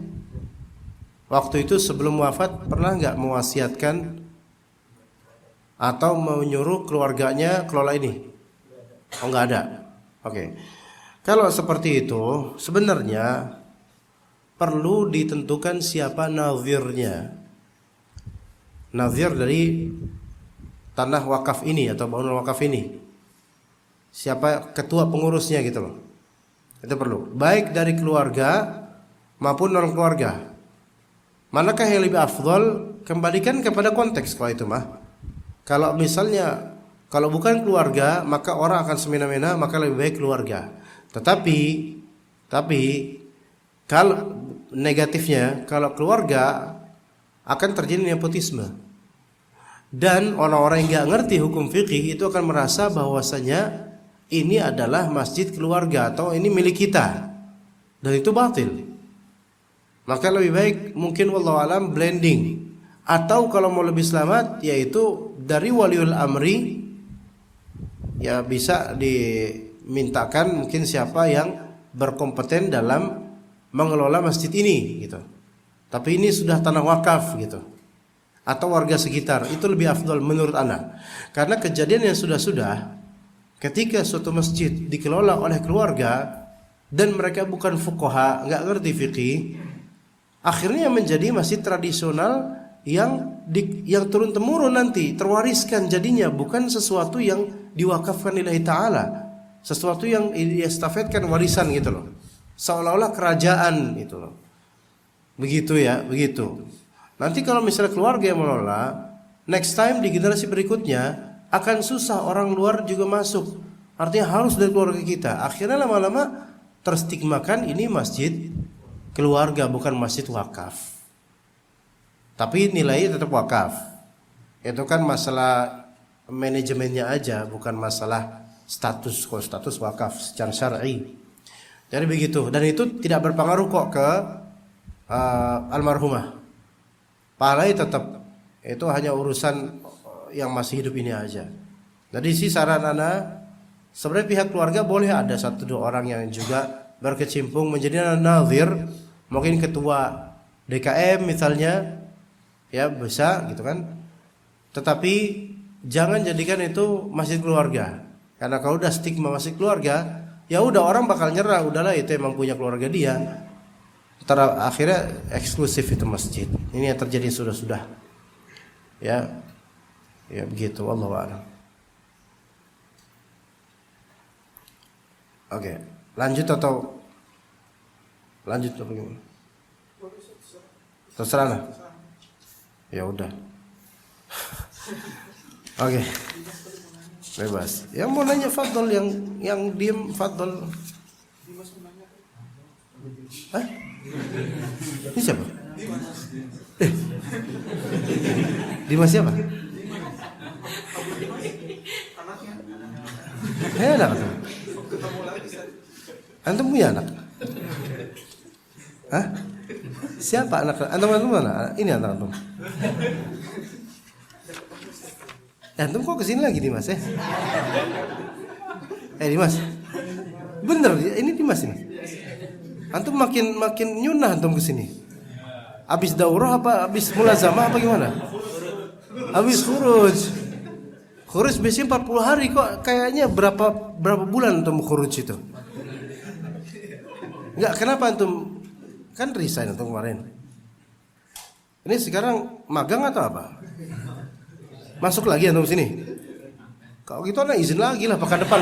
Waktu itu sebelum wafat pernah nggak mewasiatkan atau menyuruh keluarganya kelola ini? Oh, nggak ada. Oke. Kalau seperti itu sebenarnya perlu ditentukan siapa nazirnya. Nazir dari tanah wakaf ini atau bangunan wakaf ini. Siapa ketua pengurusnya gitu loh. Itu perlu. Baik dari keluarga maupun non keluarga. Manakah yang lebih afdal? Kembalikan kepada konteks kalau itu mah. Kalau misalnya kalau bukan keluarga maka orang akan semena-mena, maka lebih baik keluarga. Tetapi kalau negatifnya, kalau keluarga akan terjadi nepotisme. Dan orang-orang yang nggak ngerti hukum fikih itu akan merasa bahwasanya ini adalah masjid keluarga atau ini milik kita. Dan itu batil. Maka lebih baik mungkin wallahu alam blending. Atau kalau mau lebih selamat yaitu dari waliul amri, ya bisa dimintakan mungkin siapa yang berkompeten dalam mengelola masjid ini gitu. Tapi ini sudah tanah wakaf gitu. Atau warga sekitar, itu lebih afdal menurut ana. Karena kejadian yang sudah-sudah ketika suatu masjid dikelola oleh keluarga dan mereka bukan fuqaha, enggak ngerti fikih, akhirnya menjadi masjid tradisional yang turun temurun nanti terwariskan jadinya, bukan sesuatu yang diwakafkan lillahi taala, sesuatu yang diestafetkan warisan gitu loh. Seolah-olah kerajaan gitu loh. Begitu ya, begitu. Nanti kalau misalnya keluarga yang mengelola, next time di generasi berikutnya akan susah orang luar juga masuk. Artinya harus dari keluarga kita. Akhirnya lama-lama terstigmakan ini masjid keluarga bukan masjid wakaf. Tapi nilainya tetap wakaf. Itu kan masalah manajemennya aja, bukan masalah status. Kok status wakaf secara syar'i. Jadi begitu. Dan itu tidak berpengaruh kok ke almarhumah. Pahalanya tetap. Itu hanya urusan yang masih hidup ini aja. Jadi sih saran ana, sebenarnya pihak keluarga boleh ada 1-2 orang yang juga berkecimpung menjadi nazir, mungkin ketua DKM misalnya, ya bisa gitu kan. Tetapi jangan jadikan itu masjid keluarga. Karena kalau udah stigma masjid keluarga, ya udah orang bakal nyerah, udahlah itu emang punya keluarga dia. Akhirnya eksklusif itu masjid. Ini yang terjadi sudah-sudah. Ya begitu, wallahu a'lam. Oke, lanjut atau gimana? Terserah lah. Ya udah. Oke. Bebas. Yang mau nanya fadhol, yang diem fadhol. Hah? Ini siapa? Dimas siapa? Enak tuh. Antum punya anak? Hah? Siapa anak? Antum mana? Ini anak antum. Antum kok kesini lagi Dimas ya? Dimas, bener ini Dimas ini. Antum makin nyunah antum kesini. Abis daurah apa abis mulazamah apa gimana? Abis khuruj biasanya 40 hari kok kayaknya berapa bulan antum khuruj itu? Enggak, kenapa antum kan resign antum kemarin? Ini sekarang magang atau apa? Masuk lagi antum sini. Kalau gitu anak izin lagi lah pekan depan.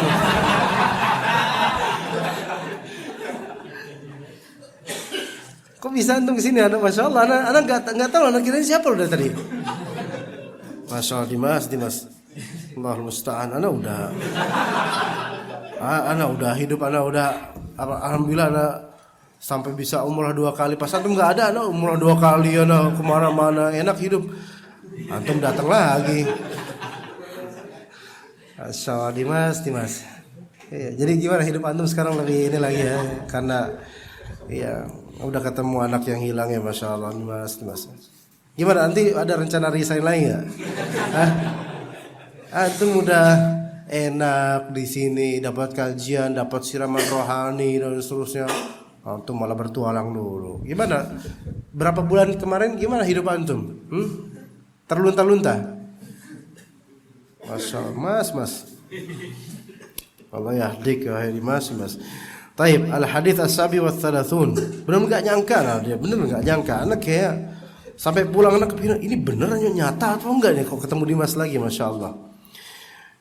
Kok bisa antum kesini? Masya Allah, anak nggak tahu anak kita ini siapa udah tadi. Masya Allah Dimas. Allahul musta'an. Anak udah hidup, alhamdulillah anak sampai bisa umrah 2 kali. Pas antum nggak ada, anak umrah 2 kali, anak kemana-mana enak hidup. Antum datang lagi. Masya Allah Dimas. Ya, jadi gimana hidup antum sekarang lebih ini lagi ya? Karena ya udah ketemu anak yang hilang ya, Masya Allah Dimas. Gimana nanti ada rencana resign lagi nggak? Antum udah enak di sini, dapat kajian, dapat siraman rohani dan seterusnya. Antum malah bertualang dulu. Gimana? Berapa bulan kemarin gimana hidup antum? Terlunta-lunta? Masya Allah, Mas. Allah yahdik ya Mas. Taib, al-hadits as-sabi wa thalathun. Benar enggak nyangka lah dia, anak kayak sampai pulang anak kepikiran ini beneran nyata atau enggak nih kok ketemu Dimas lagi, Masya Allah.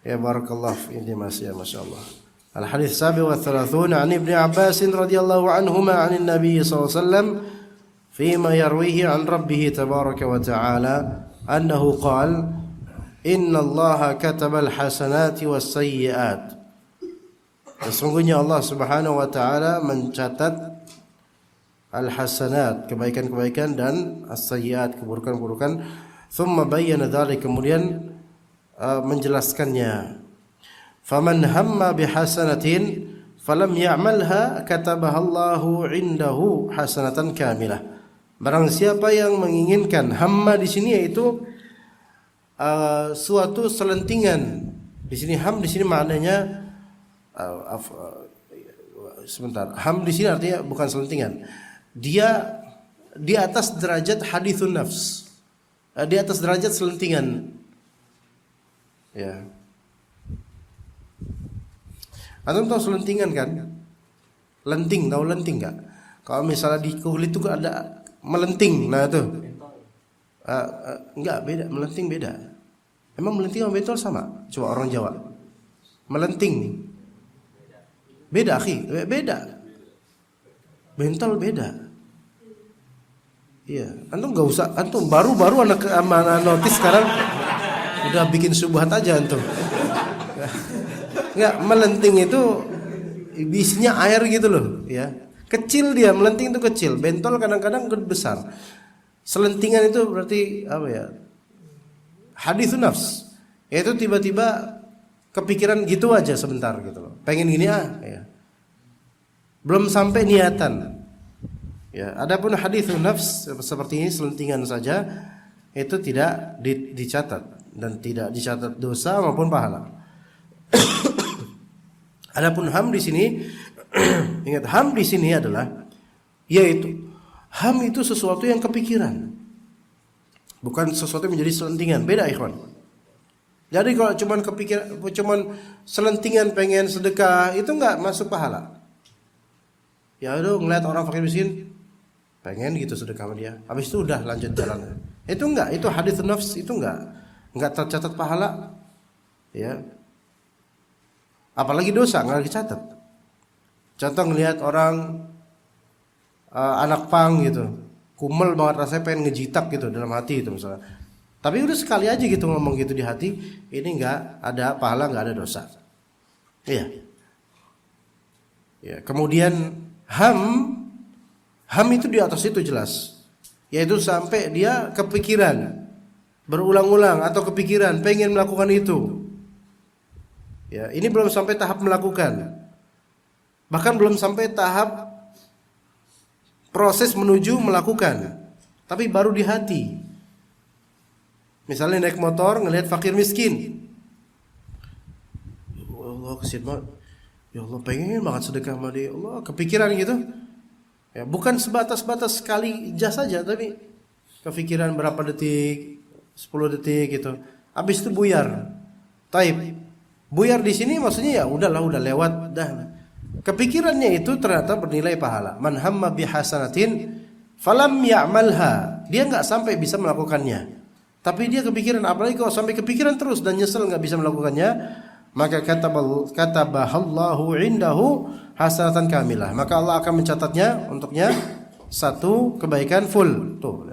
Ya barakallah fi Dimas ya, Masya Allah. Al-hadits as-sabi wa thalathun an Ibn Abbas radhiyallahu anhuma 'an Nabi sallallahu alaihi wasallam fima yarwihi 'an rabbih tabaraka wa ta'ala annahu qala Inna Allah katabal hasanati was sayyiat. Sesungguhnya Allah Subhanahu wa taala mencatat al-hasanat, kebaikan-kebaikan, dan as-sayyiat, keburukan-keburukan. Thumma bayyana dzalik, kemudian menjelaskannya. Faman hamma bihasanatin falam ya'malha katabaha Allahu 'indahu hasanatan kamilah. Barang siapa yang menginginkan, hamma di sini yaitu suatu selentingan. Di sini ham di sini maknanya ham di sini artinya bukan selentingan. Dia di atas derajat hadithun nafs. Di atas derajat selentingan. Ya. Antum tahu selentingan kan? Lenting, tahu lenting enggak? Kalau misalnya di kulit itu ada melenting, nah itu. Enggak, beda, melenting beda. Emang melenting sama bentol sama? Coba orang Jawa. Melenting beda, akhi, beda. Bentol beda. Iya, antum enggak usah, antum baru anak notis sekarang udah bikin syubhat aja antum. Enggak, melenting itu isinya air gitu loh, ya. Kecil dia, melenting itu kecil, bentol kadang-kadang besar. Selentingan itu berarti apa ya? Hadithun nafs. Yaitu tiba-tiba kepikiran gitu aja sebentar gitu loh. Pengen gini ya. Belum sampai niatan. Ya, adapun hadithun nafs seperti ini selentingan saja itu tidak dicatat dan tidak dicatat dosa maupun pahala. Adapun ham di sini ingat ham di sini adalah yaitu ham itu sesuatu yang kepikiran, bukan sesuatu yang menjadi selentingan. Beda ikhwan. Jadi kalau cuman selentingan pengen sedekah itu enggak masuk pahala. Ya udah ngeliat orang fakir miskin pengen gitu sedekah sama dia. Habis itu udah lanjut jalan. Itu enggak, itu hadits nafs, itu enggak tercatat pahala. Ya. Apalagi dosa enggak dicatat. Contoh ngelihat orang anak pang gitu, kumel banget rasanya pengen ngejitak gitu dalam hati itu misalnya. Tapi udah sekali aja gitu ngomong gitu di hati, ini enggak ada pahala, enggak ada dosa. Iya. Ya, kemudian ham itu di atas itu jelas, yaitu sampai dia kepikiran berulang-ulang atau kepikiran pengen melakukan itu. Ya, ini belum sampai tahap melakukan. Bahkan belum sampai tahap proses menuju melakukan, tapi baru di hati. Misalnya naik motor ngelihat fakir miskin, ya Allah kesian banget, ya Allah pengen banget sedekah sama dia, Allah kepikiran gitu. Ya, bukan sebatas sekali jas saja, tapi kepikiran berapa detik, 10 detik gitu. Habis itu buyar. Taib. Buyar di sini maksudnya ya udahlah, udah lewat dah. Kepikirannya itu ternyata bernilai pahala. Man hamma bihasanatin falam ya'malha. Dia enggak sampai bisa melakukannya. Tapi dia kepikiran, apalagi kalau sampai kepikiran terus dan nyesel enggak bisa melakukannya, maka katabahallahu indahu hasanatan kamilah. Maka Allah akan mencatatnya untuknya satu kebaikan full. Tuh.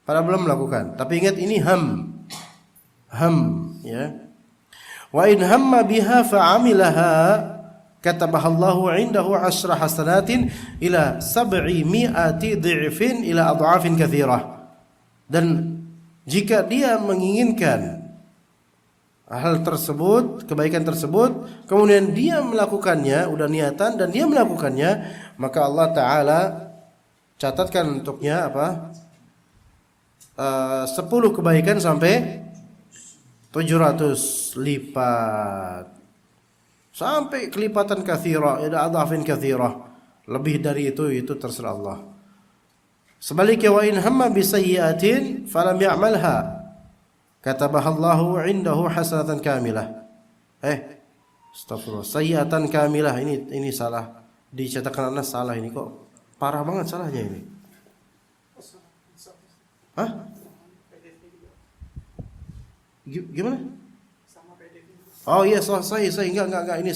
Padahal belum melakukan. Tapi ingat ini ham ya. Wa in hamma biha fa'amilaha katabahallahu indahu 10 hasanatin ila 700 dhi'fin ila adhafin katsirah. Dan jika dia menginginkan hal tersebut, kebaikan tersebut, kemudian dia melakukannya, udah niatan dan dia melakukannya, maka Allah Ta'ala catatkan untuknya apa? 10 kebaikan sampai 700 lipat. Sampai kelipatan katsira, ila adhafin katsirah. Lebih dari itu terserah Allah. Sebaliknya wa in hamma bi sayyi'atin falam ya'malha katabahallahu indahu hasanatan kamilah. Astagfirullah. Sayyi'atan kamilah ini salah. Dicetakkan Anas salah ini kok. Parah banget salahnya ini. Hah? Gimana? Oh iya sahih. Enggak ini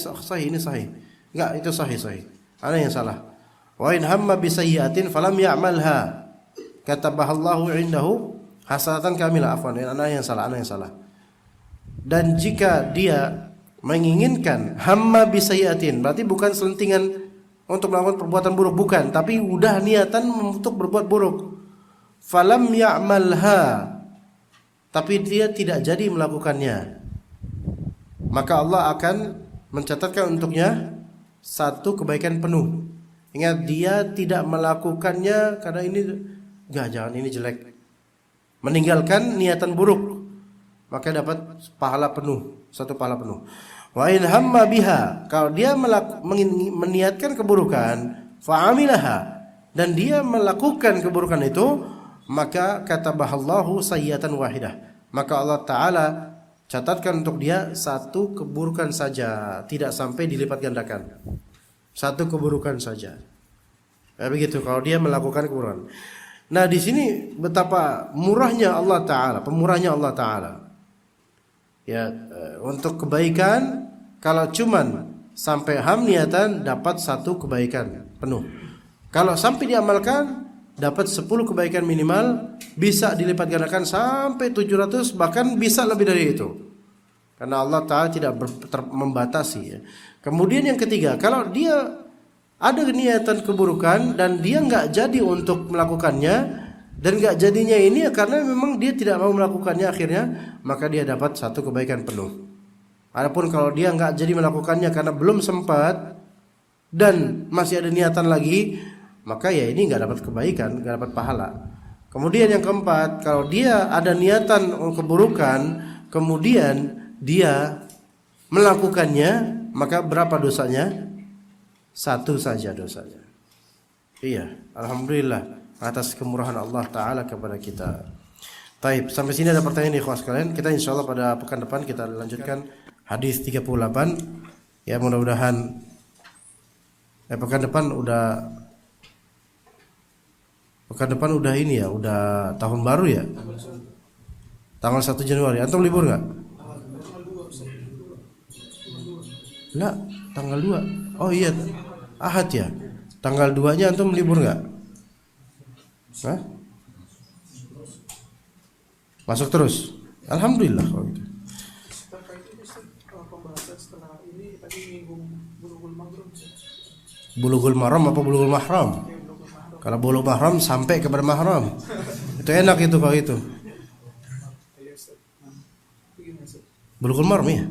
sahih. Enggak, itu sahih. Ana yang salah. Wa in hamma bi sayyi'atin falam ya'malha katabahallahu indahu hasanatan kamilah. Afwan, ana yang salah. Dan jika dia menginginkan hamma bi sayyi'atin, berarti bukan selentingan untuk melakukan perbuatan buruk, bukan, tapi udah niatan untuk berbuat buruk. Falam ya'malha, tapi dia tidak jadi melakukannya, maka Allah akan mencatatkan untuknya satu kebaikan penuh. Ingat, dia tidak melakukannya karena jangan ini jelek, meninggalkan niatan buruk, maka dapat pahala penuh, satu pahala penuh. Wa in hamma biha, kalau dia meniatkan keburukan, fa'amilaha, dan dia melakukan keburukan itu, maka katabahallahu sayyi'atan wahidah, maka Allah Ta'ala catatkan untuk dia satu keburukan saja, tidak sampai dilipat gandakan, satu keburukan saja. Begitu kalau dia melakukan keburukan. Nah, di sini betapa murahnya Allah Ta'ala, pemurahnya Allah Ta'ala. Ya, untuk kebaikan kalau cuman sampai ham niatan dapat satu kebaikan penuh. Kalau sampai diamalkan dapat 10 kebaikan minimal, bisa dilipat gandakan sampai 700, bahkan bisa lebih dari itu. Karena Allah Ta'ala tidak membatasi ya. Kemudian yang ketiga, kalau dia ada niatan keburukan dan dia nggak jadi untuk melakukannya, dan nggak jadinya ini ya karena memang dia tidak mau melakukannya akhirnya, maka dia dapat satu kebaikan penuh. Adapun kalau dia nggak jadi melakukannya karena belum sempat dan masih ada niatan lagi, maka ya ini nggak dapat kebaikan, nggak dapat pahala. Kemudian yang keempat, kalau dia ada niatan keburukan, kemudian dia melakukannya, maka berapa dosanya? 1 saja dosanya. Iya, alhamdulillah atas kemurahan Allah Ta'ala kepada kita. Taib, sampai sini ada pertanyaan ikhwas sekalian. Kita insyaallah pada pekan depan kita lanjutkan hadis 38. Ya, mudah-mudahan pekan depan udah ini ya, udah tahun baru ya. Tanggal 1 Januari. Antum libur enggak? Enggak, tanggal 2. Oh iya, Ahad ya. Tanggal 2-nya antum libur enggak? Hah? Masuk terus. Alhamdulillah kalau gitu. Terkait ini pembahasan setelah ini tadi menyinggung Bulughul Maram. Bulughul maram apa bulughul mahram? Kalau bulughul mahram sampai kepada mahram. Itu enak itu kalau itu. Bulughul maram ya?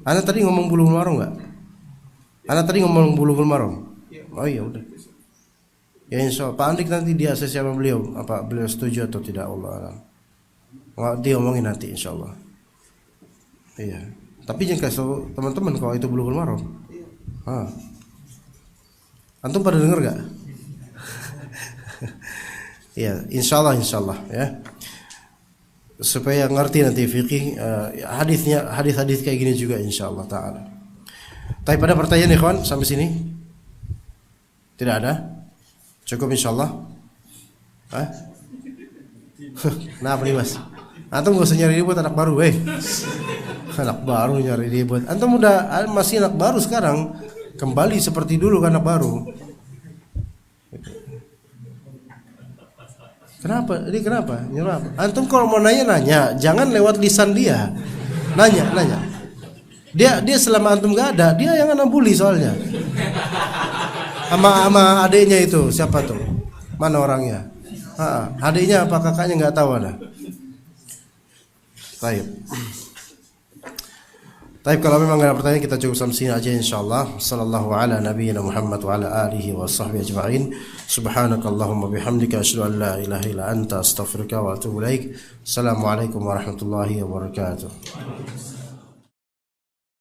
Anda tadi ngomong bulughul maram enggak? Anda tadi ngomong bulughul maram? Oh iya udah. Ya insya Allah Pak Andik nanti dia sama beliau, apa beliau setuju atau tidak, Allah alam. Dia omongin nanti insya Allah. Iya. Tapi jangan kasih teman-teman kalau itu bulughul maram. Antum pada dengar gak? Iya, insya Allah ya. Supaya ngerti nanti fikih hadisnya, hadis-hadis kayak gini juga insya Allah taala. Tapi pada pertanyaan ikhwan sampai sini tidak ada. Cukup insya Allah. Kenapa nih mas? Antum gak usah nyari ribut anak baru, anak baru nyari ribut. Antum udah masih anak baru sekarang, kembali seperti dulu kan anak baru. Kenapa? Ini kenapa? Nyerap. Antum kalau mau nanya, jangan lewat lisan dia. Nanya. Dia selama antum gak ada, dia yang anak bully soalnya. Sama adiknya itu siapa tuh? Mana orangnya? Adiknya apa kakaknya nggak tahu ada. Taib kalau memang nggak ada pertanyaan kita cukup sampai sini aja insyaallah. Sallallahu ala nabiyyina Muhammad wa ala alihi wa sahbihi ajma'in. Subhanakallahumma bihamdika asyhadu an la ilaha illa anta astaghfiruka wa atubu ilaik. Assalamualaikum warahmatullahi wabarakatuh.